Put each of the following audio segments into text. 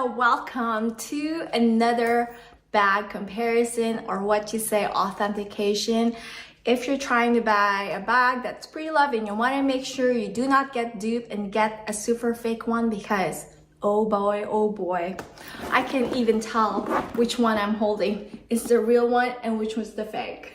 Hello, welcome to another bag comparison, or what you say, authentication. If you're trying to buy a bag that's pre-loved and you want to make sure you do not get duped and get a super fake one, because oh boy, I can't even tell which one I'm holding is the real one and which was the fake.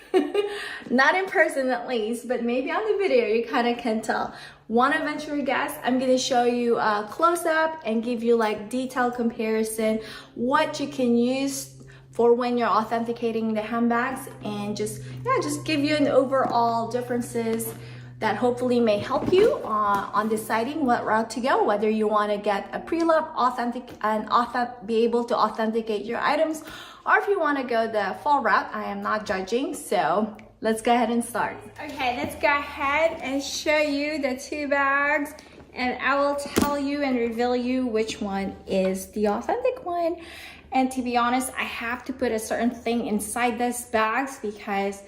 Not in person at least, but maybe on the video you kind of can tell. Want to venture a guess? I'm going to show you a close-up and give you like detailed comparison, what you can use for when you're authenticating the handbags, and just give you an overall differences that hopefully may help you on deciding what route to go, whether you want to get a pre-loved be able to authenticate your items, or if you want to go the full route. I am not judging, so let's go ahead and start. Okay, let's go ahead and show you the two bags, and I will tell you and reveal you which one is the authentic one. And to be honest, I have to put a certain thing inside this bags because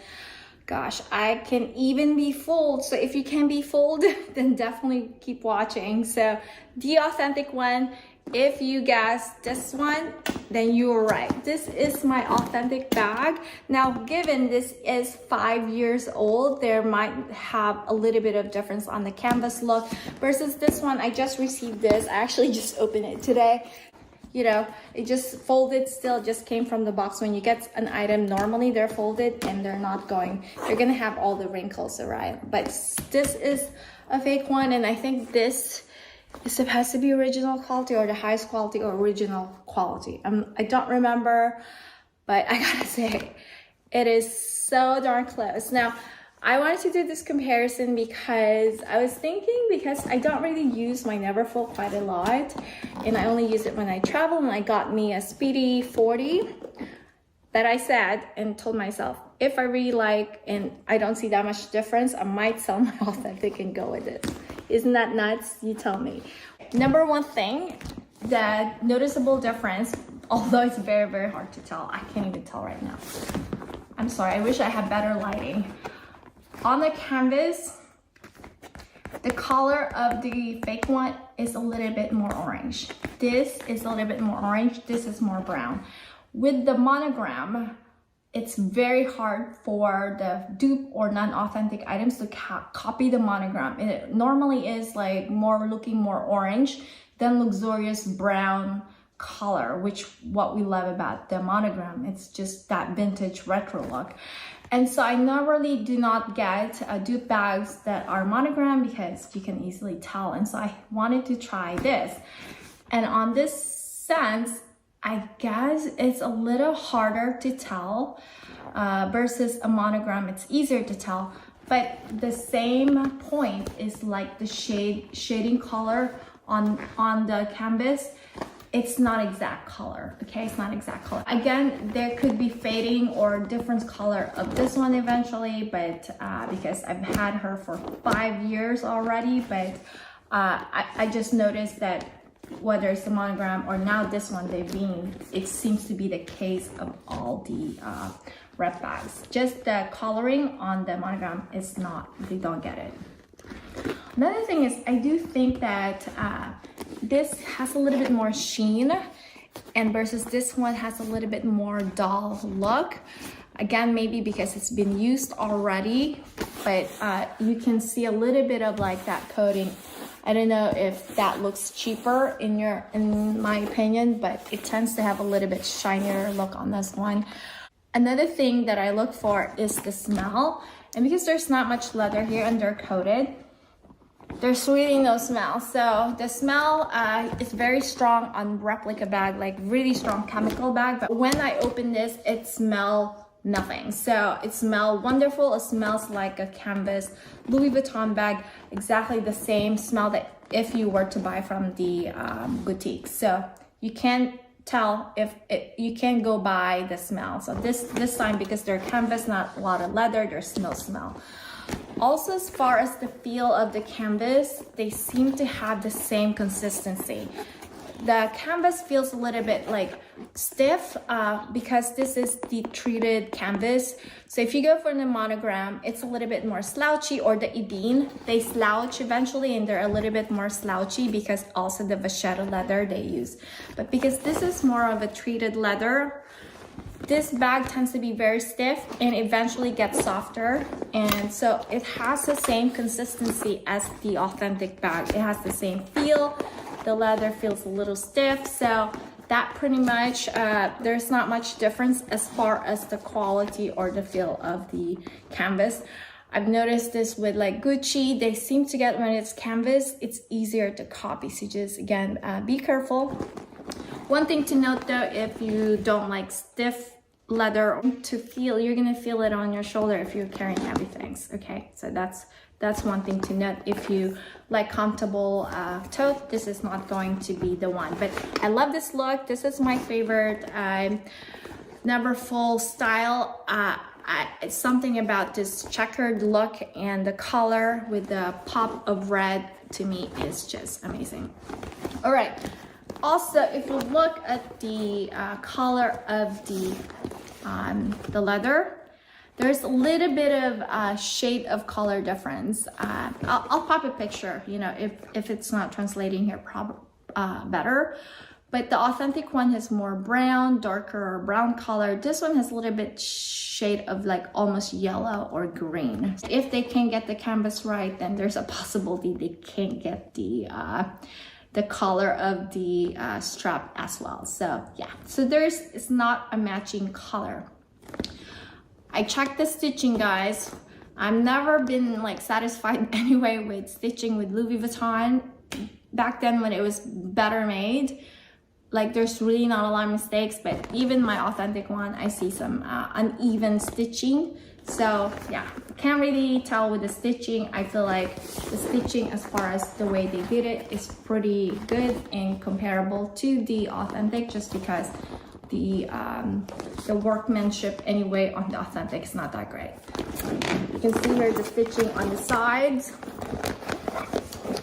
gosh, I can even be fooled. So if you can be fooled, then definitely keep watching. So the authentic one, if you guess this one, then you were right. This is my authentic bag. Now, given this is 5 years old, there might have a little bit of difference on the canvas look versus this one. I just received this. I actually just opened it today. You know, it just folded, still just came from the box. When you get an item, normally they're folded and they're gonna have all the wrinkles around. But this is a fake one, and I think this is supposed to be original quality, or the highest quality, or original quality. I don't remember, but I gotta say, it is so darn close. Now, I wanted to do this comparison because I was thinking, because I don't really use my Neverfull quite a lot, and I only use it when I travel, and I got me a Speedy 40 that I said and told myself, if I really like and I don't see that much difference, I might sell my authentic and go with it. Isn't that nuts? You tell me. Number one thing, that noticeable difference, although it's very, very hard to tell. I can't even tell right now. I'm sorry, I wish I had better lighting. On the canvas, the color of the fake one is a little bit more orange. This is a little bit more orange. This is more brown. With the monogram, it's very hard for the dupe or non-authentic items to copy the monogram. It normally is like looking more orange than luxurious brown color, which what we love about the monogram. It's just that vintage retro look. And so I normally do not get dupe bags that are monogram because you can easily tell. And so I wanted to try this. And on this sense, I guess it's a little harder to tell versus a monogram. It's easier to tell, but the same point is like the shading color on the canvas. It's not exact color, okay? It's not exact color. Again, there could be fading or different color of this one eventually, but because I've had her for 5 years already, but I just noticed that whether it's the monogram or now this one, it seems to be the case of all the rep bags. Just the coloring on the monogram is not, they don't get it. Another thing is, I do think that this has a little bit more sheen, and versus this one has a little bit more dull look. Again, maybe because it's been used already, but you can see a little bit of like that coating. I don't know if that looks cheaper in my opinion, but it tends to have a little bit shinier look on this one. Another thing that I look for is the smell, and because there's not much leather here and they're coated, there's really no smell. So the smell is very strong on replica bag, like really strong chemical bag. But when I open this, it smells nothing. So it smells wonderful. It smells like a canvas Louis Vuitton bag, exactly the same smell that if you were to buy from the boutique. So you can't tell if you can go by the smell. So this time, because they're canvas, not a lot of leather, there's no smell. Also, as far as the feel of the canvas, they seem to have the same consistency. the canvas feels a little bit like stiff because this is the treated canvas. So if you go for the monogram, it's a little bit more slouchy, or the Ebene, they slouch eventually and they're a little bit more slouchy because also the vachetta leather they use. But because this is more of a treated leather, this bag tends to be very stiff and eventually gets softer. And so it has the same consistency as the authentic bag. It has the same feel. The leather feels a little stiff. So that pretty much, there's not much difference as far as the quality or the feel of the canvas. I've noticed this with like Gucci. They seem to get, when it's canvas, it's easier to copy. So just again, be careful. One thing to note though, if you don't like stiff leather to feel, you're gonna feel it on your shoulder if you're carrying heavy things, okay? So that's one thing to note. If you like comfortable tote, this is not going to be the one. But I love this look. This is my favorite Neverfull style. It's something about this checkered look and the color with the pop of red, to me is just amazing. All right. Also, if you look at the color of the leather, there's a little bit of shade of color difference. I'll pop a picture, you know, if it's not translating here better. But the authentic one has more brown, darker brown color. This one has a little bit shade of like almost yellow or green. If they can get the canvas right, then there's a possibility they can't get the color of the strap as well. So yeah, so it's not a matching color. I checked the stitching, guys. I've never been like satisfied anyway with stitching with Louis Vuitton. Back then when it was better made, like there's really not a lot of mistakes, but even my authentic one, I see some uneven stitching. So yeah, can't really tell with the stitching. I feel like the stitching as far as the way they did it is pretty good and comparable to the authentic, just because the workmanship anyway on the authentic is not that great. You can see here the stitching on the sides.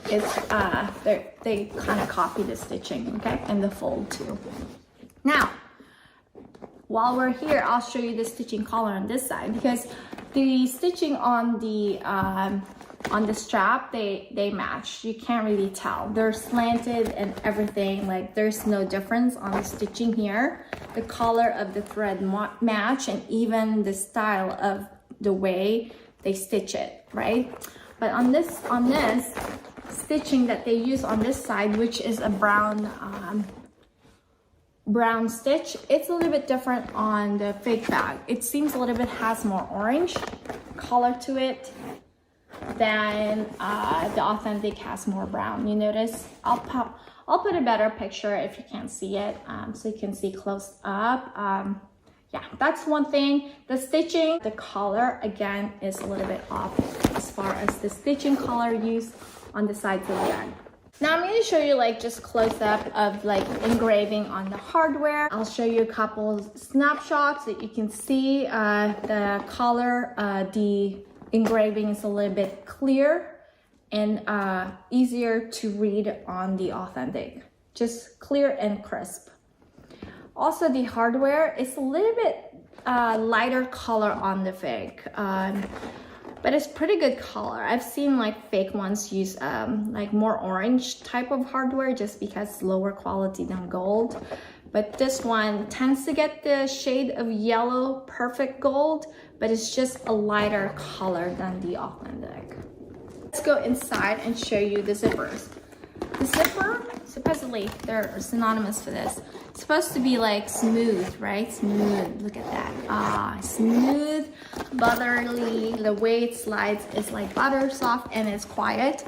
It's they kind of copy the stitching, okay, and the fold too. Now, while we're here, I'll show you the stitching collar on this side, because the stitching on the strap, they match. You can't really tell. They're slanted and everything. Like there's no difference on the stitching here. The color of the thread match, and even the style of the way they stitch it, right? But on this stitching that they use on this side, which is a brown stitch, it's a little bit different on the fake bag. It seems a little bit has more orange color to it than the authentic has more brown. You notice? I'll put a better picture if you can't see it, so you can see close up. Yeah, that's one thing. The stitching, the color again is a little bit off as far as the stitching color used on the sides of the bag. Now I'm going to show you like just close up of like engraving on the hardware. I'll show you a couple snapshots that you can see the color, the engraving is a little bit clear and easier to read on the authentic. Just clear and crisp. Also the hardware is a little bit lighter color on the fake. But it's pretty good color. I've seen like fake ones use like more orange type of hardware just because it's lower quality than gold. But this one tends to get the shade of yellow, perfect gold, but it's just a lighter color than the authentic. Let's go inside and show you the zippers. The zipper, supposedly they're synonymous for this. It's supposed to be like smooth, right? Smooth, look at that. Smooth, buttery. The way it slides is like butter soft and it's quiet.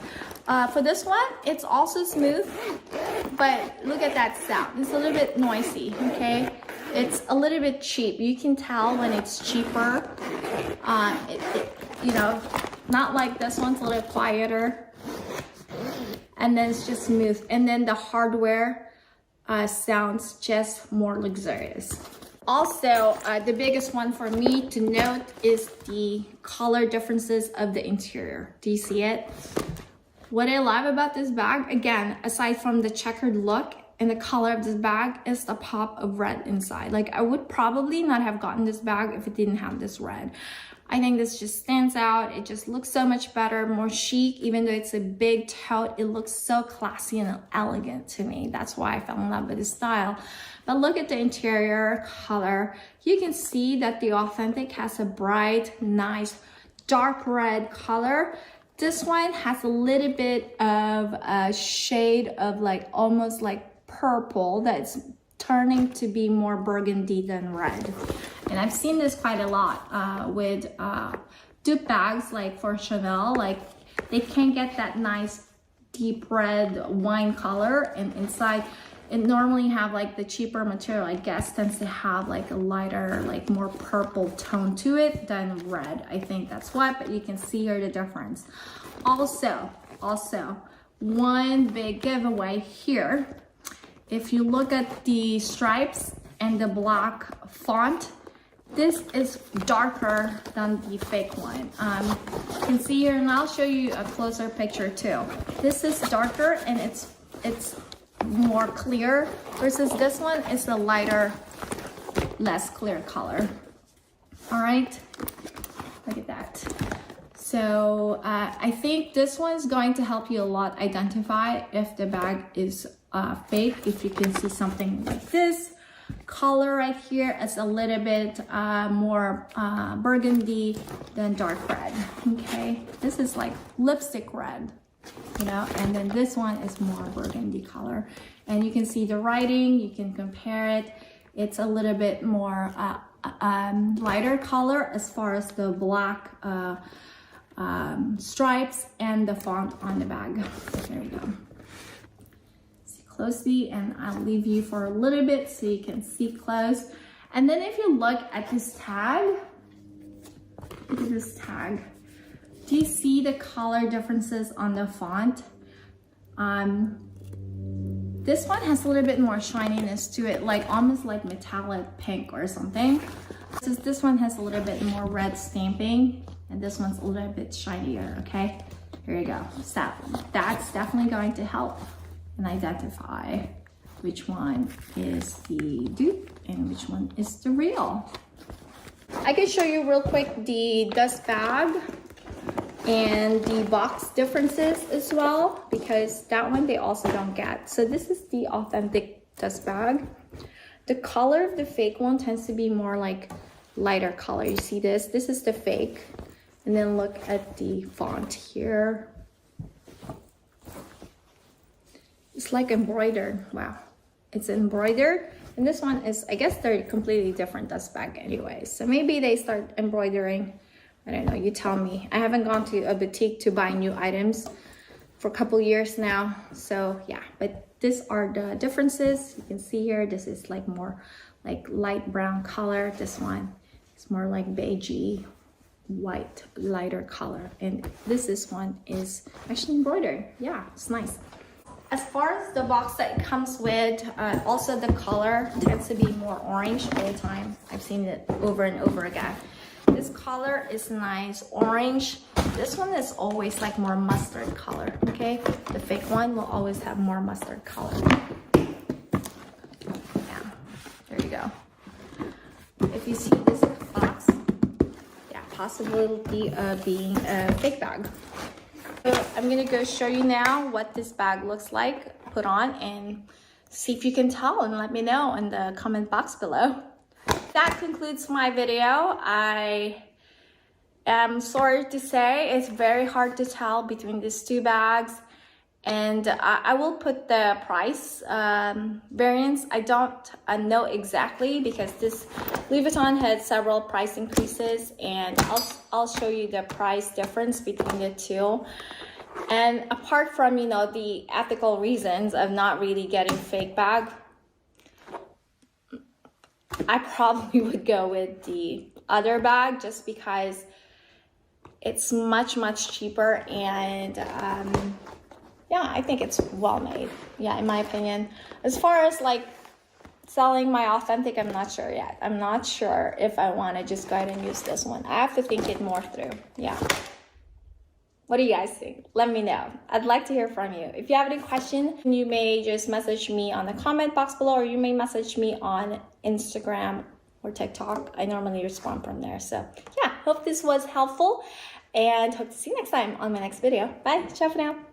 For this one, it's also smooth, but look at that sound. It's a little bit noisy, okay? It's a little bit cheap. You can tell when it's cheaper. You know, not like this one's a little quieter. And then it's just smooth. And then the hardware sounds just more luxurious. Also, the biggest one for me to note is the color differences of the interior. Do you see it? What I love about this bag, again, aside from the checkered look, and the color of this bag is the pop of red inside. Like I would probably not have gotten this bag if it didn't have this red. I think this just stands out. It just looks so much better, more chic. Even though it's a big tote, it looks so classy and elegant to me. That's why I fell in love with this style. But look at the interior color. You can see that the Authentic has a bright, nice, dark red color. This one has a little bit of a shade of like almost like purple that's turning to be more burgundy than red. And I've seen this quite a lot with dupe bags, like for Chanel. Like they can get that nice deep red wine color, and inside it normally have like the cheaper material, I guess, tends to have like a lighter, like more purple tone to it than red. I think that's why, but you can see here the difference. Also, one big giveaway here. If you look at the stripes and the black font, this is darker than the fake one. You can see here, and I'll show you a closer picture too. This is darker and it's more clear, versus this one is a lighter, less clear color. All right, look at that. So I think this one is going to help you a lot identify if the bag is fake. If you can see something like this color right here, it's a little bit more burgundy than dark red. Okay, this is like lipstick red, you know, and then this one is more burgundy color, and you can see the writing, you can compare it. It's a little bit more lighter color as far as the black stripes and the font on the bag. There we go. See closely, and I'll leave you for a little bit so you can see close. And then if you look at this tag, look at this tag. Do you see the color differences on the font? This one has a little bit more shininess to it, like almost like metallic pink or something. This one has a little bit more red stamping, and this one's a little bit shinier, okay? Here you go. So that's definitely going to help and identify which one is the dupe and which one is the real. I can show you real quick the dust bag and the box differences as well, because that one they also don't get. So this is the Authentic dust bag. The color of the fake one tends to be more like lighter color. You see this? This is the fake. And then look at the font here. It's like embroidered. Wow. It's embroidered. And this one is, I guess they're completely different dust bag anyway. So maybe they start embroidering. I don't know, you tell me. I haven't gone to a boutique to buy new items for a couple years now. So yeah, but these are the differences. You can see here, this is like more like light brown color. This one is more like beigey, white, lighter color. And this one is actually embroidered. Yeah, it's nice. As far as the box that it comes with, also the color tends to be more orange all the time. I've seen it over and over again. This color is nice orange. This one is always like more mustard color, okay? The fake one will always have more mustard color. Yeah, there you go. If you see this box, yeah, possibility of being a fake bag. So I'm gonna go show you now what this bag looks like, put on, and see if you can tell, and let me know in the comment box below. That concludes my video. I am sorry to say it's very hard to tell between these two bags, and I will put the price variance. I don't know exactly, because this Louis Vuitton had several price increases, and I'll show you the price difference between the two. And apart from, you know, the ethical reasons of not really getting fake bag, I probably would go with the other bag just because it's much cheaper, and yeah, I think it's well made. Yeah, in my opinion. As far as like selling my Authentic, I'm not sure yet. I'm not sure if I want to just go ahead and use this one. I have to think it more through. Yeah. What do you guys think? Let me know. I'd like to hear from you. If you have any questions, you may just message me on the comment box below, or you may message me on Instagram or TikTok. I normally respond from there. So yeah, hope this was helpful and hope to see you next time on my next video. Bye. Ciao for now.